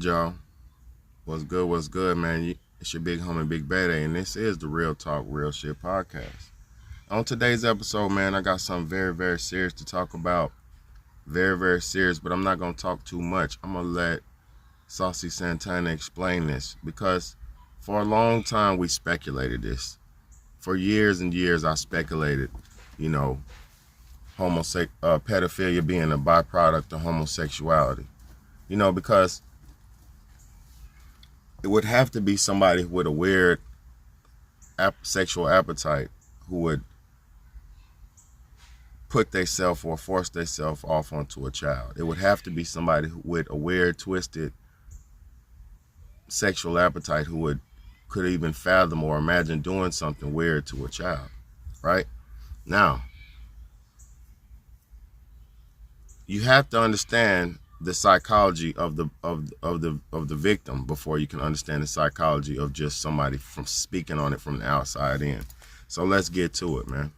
good, y'all? What's good, man? It's your big homie, Big Bad, and this is the Real Talk, Real Shit podcast. On today's episode, man, I got something very, very serious to talk about. Very, very serious, but I'm not going to talk too much. I'm going to let Saucy Santana explain this, because for a long time we speculated this. For years and years I speculated, pedophilia being a byproduct of homosexuality. Because it would have to be somebody with a weird sexual appetite who would put themselves or force themselves off onto a child. It would have to be somebody with a weird, twisted sexual appetite who could even fathom or imagine doing something weird to a child, right? Now, you have to understand the psychology of the victim before you can understand the psychology of just somebody from speaking on it from the outside in. So let's get to it, man.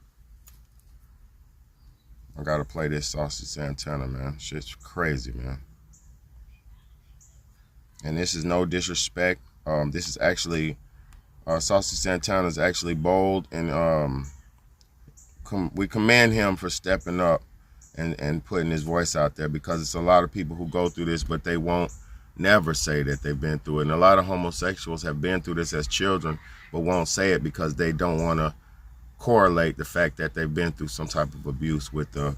I gotta play this Saucy Santana, man. Shit's crazy, man. And this is no disrespect. This is actually Saucy Santana is actually bold, and we commend him for stepping up and putting his voice out there, because it's a lot of people who go through this, but they won't never say that they've been through it. And a lot of homosexuals have been through this as children, but won't say it because they don't want to correlate the fact that they've been through some type of abuse with the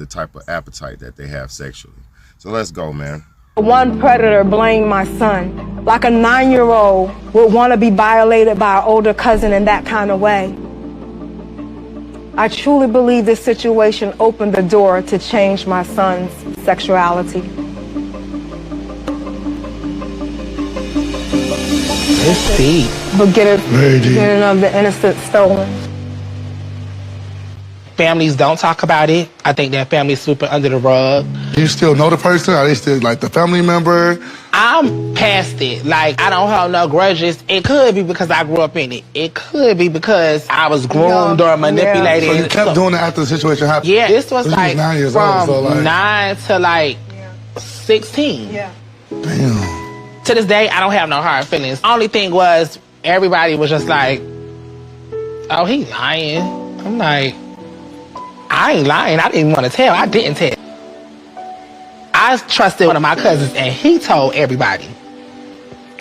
type of appetite that they have sexually. So let's go, man. One predator blamed my son, like a 9-year-old would want to be violated by an older cousin in that kind of way. I truly believe this situation opened the door to change my son's sexuality. It's deep. But getting of the innocent stolen. Families don't talk about it. I think that families sweep it under the rug. Do you still know the person? Are they still like the family member? I'm past it. Like, I don't hold no grudges. It could be because I grew up in it. It could be because I was groomed or manipulated. So you kept doing it after the situation happened? Yeah, this was like 9 years from old, so 9 to like 16. Yeah. Damn. To this day, I don't have no hard feelings. Only thing was, everybody was just like, oh, he lying. I'm like, I ain't lying. I didn't want to tell. I didn't tell. I trusted one of my cousins, and he told everybody.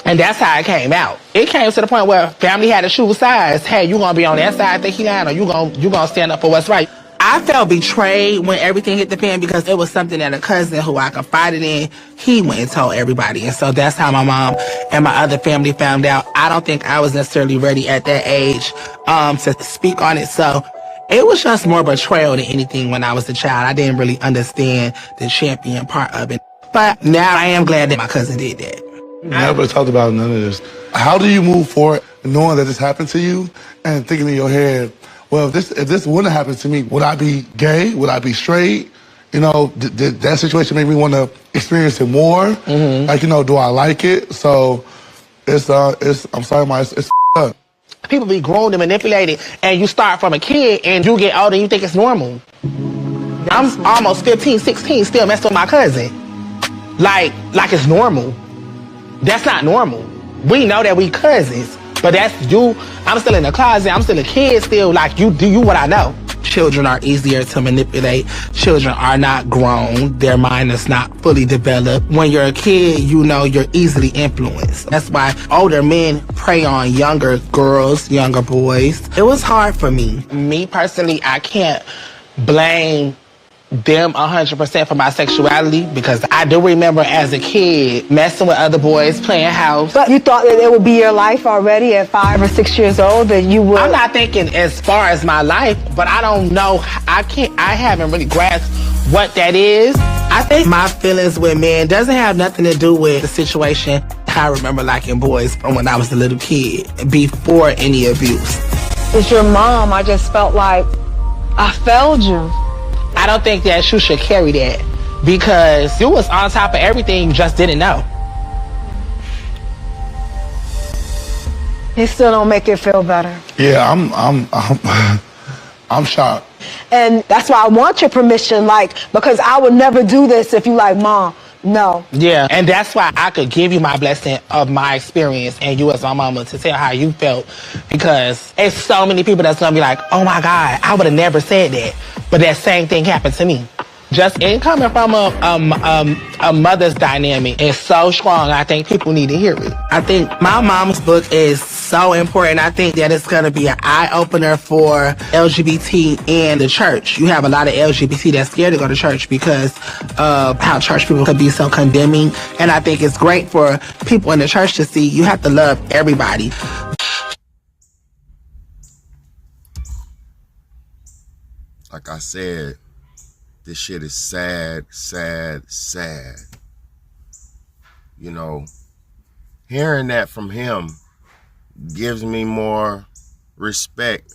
And that's how it came out. It came to the point where family had to choose sides. Hey, you gonna be on that side that he lying, or you gonna stand up for what's right? I felt betrayed when everything hit the fan, because it was something that a cousin who I confided in, he went and told everybody. And so that's how my mom and my other family found out. I don't think I was necessarily ready at that age to speak on it. So it was just more betrayal than anything when I was a child. I didn't really understand the champion part of it. But now I am glad that my cousin did that. You never talked about none of this. How do you move forward knowing that this happened to you and thinking in your head, well, if this wouldn't have happened to me, would I be gay? Would I be straight? Did that situation make me want to experience it more? Mm-hmm. Like, do I like it? So it's I'm sorry, it's up. People be groomed and manipulated, and you start from a kid and you get older and you think it's normal. I'm almost 15, 16, still messing with my cousin. Like it's normal. That's not normal. We know that we cousins, but that's you. I'm still in the closet. I'm still a kid still. Like, you do what I know. Children are easier to manipulate. Children are not grown. Their mind is not fully developed. When you're a kid, you're easily influenced. That's why older men prey on younger girls, younger boys. It was hard for me. Me personally, I can't blame them 100% for my sexuality, because I do remember as a kid messing with other boys, playing house. But you thought that it would be your life already at 5 or 6 years old, that you would? I'm not thinking as far as my life, but I don't know. I haven't really grasped what that is. I think my feelings with men doesn't have nothing to do with the situation. I remember liking boys from when I was a little kid, before any abuse. It's your mom. I just felt like I failed you. I don't think that you should carry that, because you was on top of everything, you just didn't know. It still don't make it feel better. Yeah, I'm shocked. And that's why I want your permission, because I would never do this if you like, Mom, No. Yeah, and that's why I could give you my blessing of my experience and you as my mama to tell how you felt, because it's so many people that's gonna be like, oh my God, I would have never said that, but that same thing happened to me. Just in coming from a mother's dynamic is so strong. I think people need to hear it. I think my mom's book is so important. I think that it's going to be an eye-opener for LGBT and the church. You have a lot of LGBT that's scared to go to church because of how church people could be so condemning. And I think it's great for people in the church to see you have to love everybody. Like I said, this shit is sad, sad, sad. You know, hearing that from him gives me more respect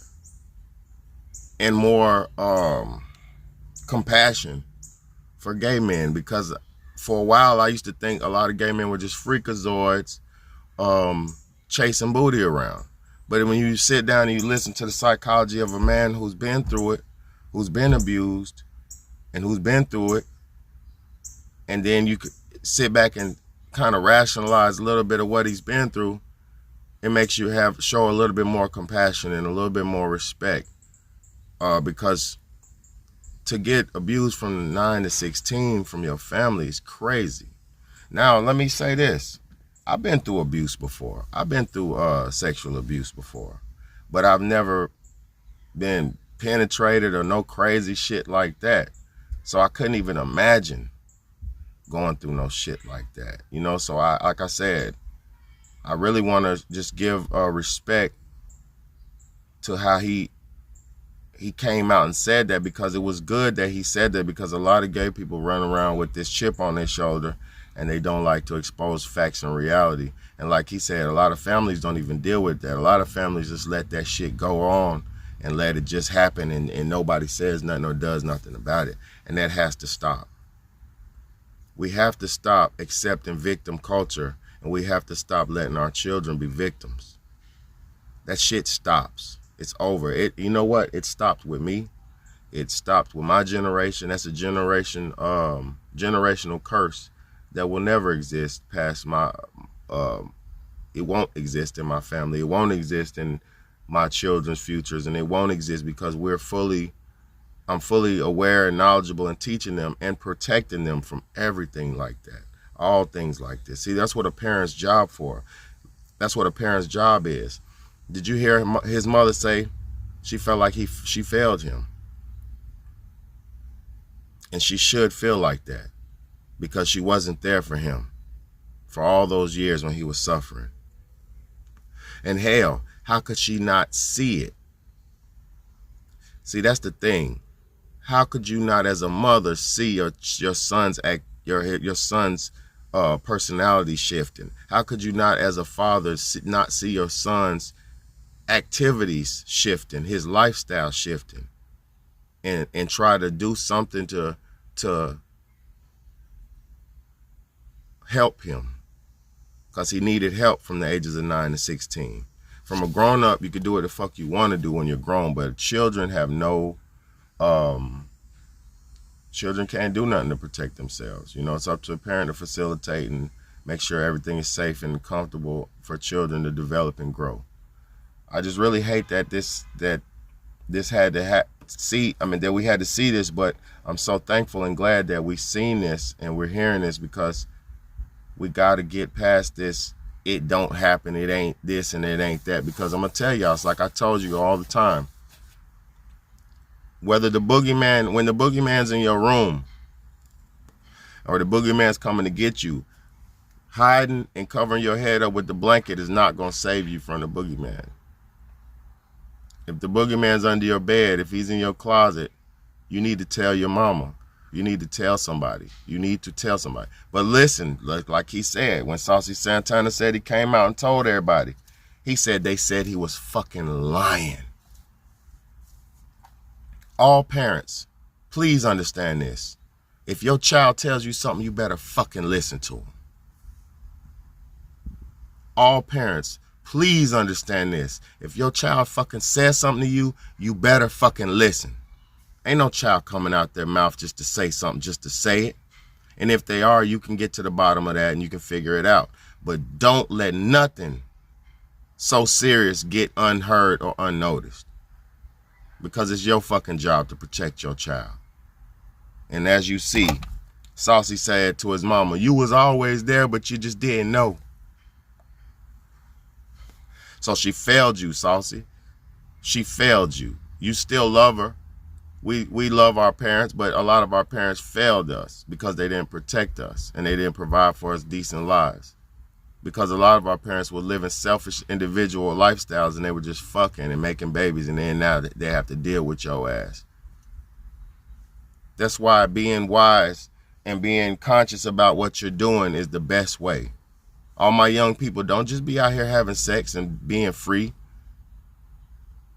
and more compassion for gay men, because for a while I used to think a lot of gay men were just freakazoids chasing booty around. But when you sit down and you listen to the psychology of a man who's been through it, who's been abused, and who's been through it, and then you could sit back and kind of rationalize a little bit of what he's been through, it makes you show a little bit more compassion and a little bit more respect, because to get abused from 9 to 16 from your family is crazy. Now, let me say this. I've been through abuse before. I've been through sexual abuse before, but I've never been penetrated or no crazy shit like that. So I couldn't even imagine going through no shit like that, you know. So like I said, I really want to just give respect to how he came out and said that, because it was good that he said that, because a lot of gay people run around with this chip on their shoulder and they don't like to expose facts and reality. And like he said, a lot of families don't even deal with that. A lot of families just let that shit go on and let it just happen, and nobody says nothing or does nothing about it. And that has to stop. We have to stop accepting victim culture, and we have to stop letting our children be victims. That shit stops. It's over. You know what? It stopped with me. It stopped with my generation. That's a generational curse that will never exist past my, it won't exist in my family. It won't exist in my children's futures, and it won't exist because I'm fully aware and knowledgeable in teaching them and protecting them from everything like that. All things like this. See, that's what a parent's job for. That's what a parent's job is. Did you hear his mother say she felt like she failed him? And she should feel like that, because she wasn't there for him for all those years when he was suffering. And hell, how could she not see it? See, that's the thing. How could you not, as a mother, see your son's personality shifting? How could you not, as a father, not see your son's activities shifting, his lifestyle shifting, and try to do something to help him? Because he needed help from the ages of 9 to 16. From a grown up, you can do what the fuck you want to do when you're grown, but children have no, children can't do nothing to protect themselves. You know, it's up to a parent to facilitate and make sure everything is safe and comfortable for children to develop and grow. I just really hate that this had to that we had to see this, but I'm so thankful and glad that we've seen this and we're hearing this, because we got to get past this. It don't happen, it ain't this and it ain't that, because I'm gonna tell y'all, it's like I told you all the time. When the boogeyman's in your room, or the boogeyman's coming to get you, hiding and covering your head up with the blanket is not gonna save you from the boogeyman. If the boogeyman's under your bed, if he's in your closet, you need to tell your mama. You need to tell somebody. You need to tell somebody. But listen, like he said, when Saucy Santana said he came out and told everybody, he said they said he was fucking lying. All parents, please understand this. If your child tells you something, you better fucking listen to him. All parents, please understand this. If your child fucking says something to you, you better fucking listen. Ain't no child coming out their mouth just to say something, just to say it. And if they are, you can get to the bottom of that and you can figure it out. But don't let nothing so serious get unheard or unnoticed, because it's your fucking job to protect your child. And as you see, Saucy said to his mama, you was always there, but you just didn't know. So she failed you, Saucy. She failed you. You still love her. We love our parents, but a lot of our parents failed us because they didn't protect us and they didn't provide for us decent lives. Because a lot of our parents were living selfish individual lifestyles and they were just fucking and making babies, and then now they have to deal with your ass. That's why being wise and being conscious about what you're doing is the best way. All my young people, don't just be out here having sex and being free.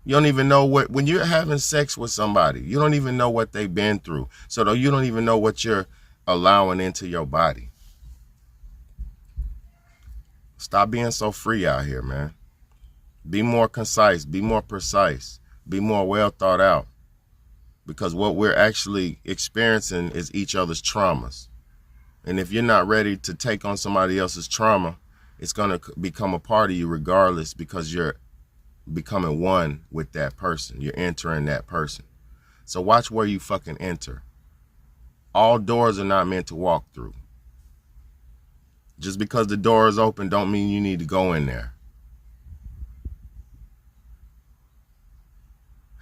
You don't even know when you're having sex with somebody, you don't even know what they've been through. So you don't even know what you're allowing into your body. Stop being so free out here, man. Be more concise, be more precise, be more well thought out. Because what we're actually experiencing is each other's traumas. And if you're not ready to take on somebody else's trauma, it's going to become a part of you regardless, because you're becoming one with that person. You're entering that person. So watch where you fucking enter. All doors are not meant to walk through. Just because the door is open don't mean you need to go in there.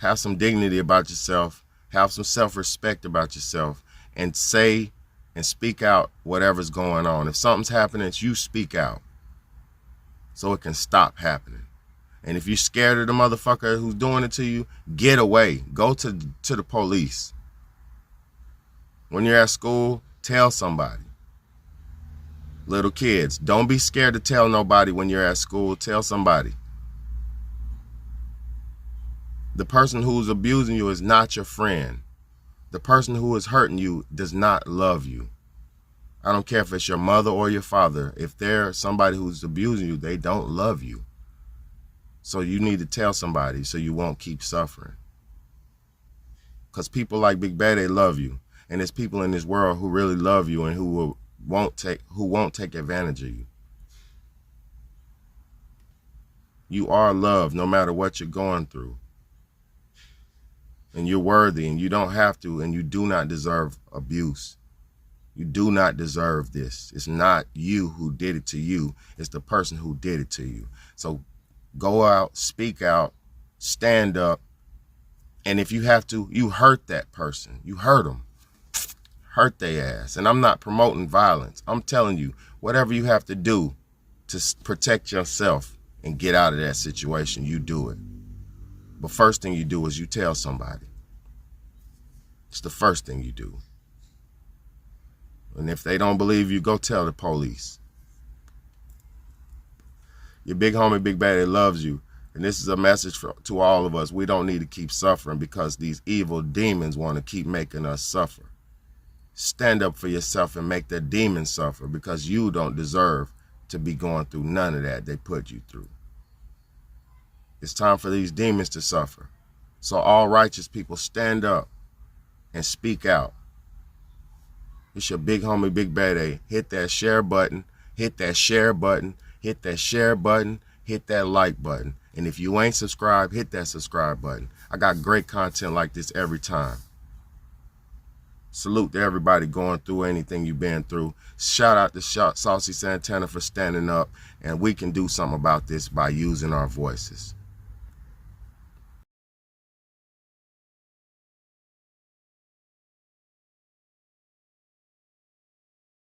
Have some dignity about yourself. Have some self-respect about yourself, and say and speak out whatever's going on. If something's happening, you speak out so it can stop happening. And if you're scared of the motherfucker who's doing it to you, get away. Go to the police. When you're at school, tell somebody. Little kids, don't be scared to tell nobody when you're at school. Tell somebody. The person who's abusing you is not your friend. The person who is hurting you does not love you. I don't care if it's your mother or your father. If they're somebody who's abusing you, they don't love you. So you need to tell somebody so you won't keep suffering. Because people like Big Bad, they love you. And there's people in this world who really love you and who won't take advantage of you. You are loved no matter what you're going through. And you're worthy, and you don't have to, and you do not deserve abuse. You do not deserve this. It's not you who did it to you. It's the person who did it to you. So go out, speak out, stand up. And if you have to, you hurt that person. You hurt them. Hurt their ass. And I'm not promoting violence. I'm telling you, whatever you have to do to protect yourself and get out of that situation, you do it. But first thing you do is you tell somebody. It's the first thing you do. And if they don't believe you, go tell the police. Your big homie, Big Baddy, loves you. And this is a message to all of us. We don't need to keep suffering because these evil demons want to keep making us suffer. Stand up for yourself and make that demon suffer, because you don't deserve to be going through none of that they put you through. It's time for these demons to suffer. So all righteous people, stand up and speak out. It's your big homie, Big Bad. Hit that share button, hit that share button, hit that share button, hit that like button. And if you ain't subscribed, hit that subscribe button. I got great content like this every time. Salute to everybody going through anything you've been through. Shout out to Saucy Santana for standing up, and we can do something about this by using our voices.